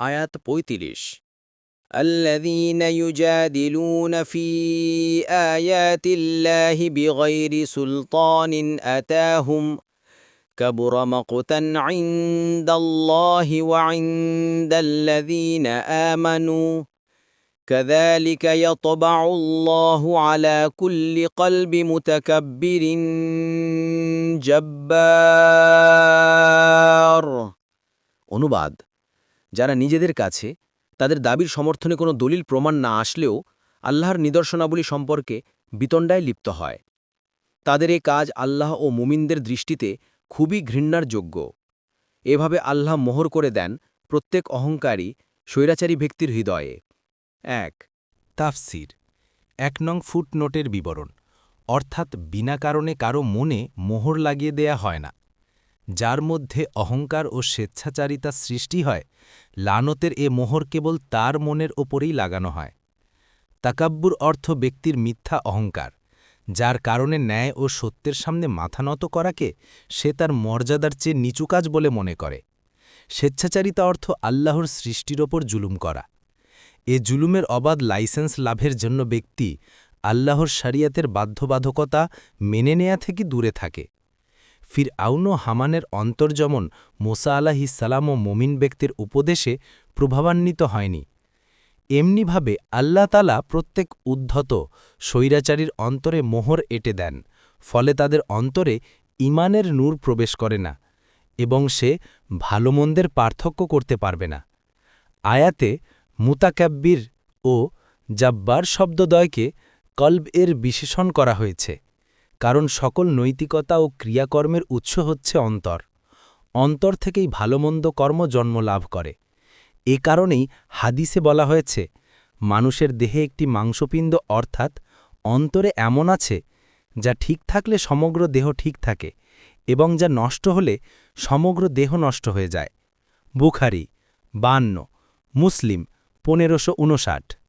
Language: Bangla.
আয়াত ৩৫। الذين يجادلون في آيات الله بغير سلطان أتاهم كبر مقتا عند الله وعند الذين آمنوا كذلك يطبع الله على كل قلب متكبر جبار। অনুবাদ: যারা নিজেদের কাছে তাদের দাবির সমর্থনে কোনো দলিল প্রমাণ না আসলেও আল্লাহর নিদর্শনাবলী সম্পর্কে বিতণ্ডায় লিপ্ত হয়, তাদের এ কাজ আল্লাহ ও মুমিনদের দৃষ্টিতে খুবই ঘৃণার যোগ্য। এভাবে আল্লাহ মোহর করে দেন প্রত্যেক অহংকারী, স্বৈরাচারী ব্যক্তির হৃদয়ে। ১ তাফসির ১ নং ফুটনোটের বিবরণ, অর্থাৎ বিনা কারণে কারো মনে মোহর লাগিয়ে দেয়া হয় না। যার মধ্যে অহংকার ও স্বেচ্ছাচারিতা সৃষ্টি হয়, লানতের এ মোহর কেবল তার মনের ওপরেই লাগানো হয়। তাকাব্বুর অর্থ ব্যক্তির মিথ্যা অহংকার, যার কারণে ন্যায় ও সত্যের সামনে মাথা নত করাকে সে তার মর্যাদার চেয়ে নিচু কাজ বলে মনে করে। স্বেচ্ছাচারিতা অর্থ আল্লাহর সৃষ্টির ওপর জুলুম করা। এ জুলুমের অবাধ লাইসেন্স লাভের জন্য ব্যক্তি আল্লাহর শরিয়তের বাধ্যবাধকতা মেনে নেয়া থেকে দূরে থাকে। ফিরআউন ও হামানের অন্তর যেমন মুসা আলাইহিস সালাম ও মুমিন ব্যক্তির উপদেশে প্রভাবান্বিত হয়নি, এমনিভাবে আল্লাহ তাআলা প্রত্যেক উদ্ধত স্বৈরাচারীর অন্তরে মোহর এঁটে দেন, ফলে তাদের অন্তরে ঈমানের নূর প্রবেশ করে না এবং সে ভালো-মন্দের পার্থক্য করতে পারবে না। আয়াতে মুতাকাব্বির ও জাব্বার শব্দদ্বয়কে কলব এর বিশেষণ করা হয়েছে, কারণ সকল নৈতিকতা ও ক্রিয়াকর্মের উৎস হচ্ছে অন্তর। অন্তর থেকেই ভালো-মন্দ কর্ম জন্ম লাভ করে। এ কারণেই হাদিসে বলা হয়েছে, মানুষের দেহে একটি মাংসপিণ্ড অর্থাৎ অন্তরে এমন আছে যা ঠিক থাকলে সমগ্র দেহ ঠিক থাকে এবং যা নষ্ট হলে সমগ্র দেহ নষ্ট হয়ে যায়। বুখারী ৫২, মুসলিম ১৫৫৯।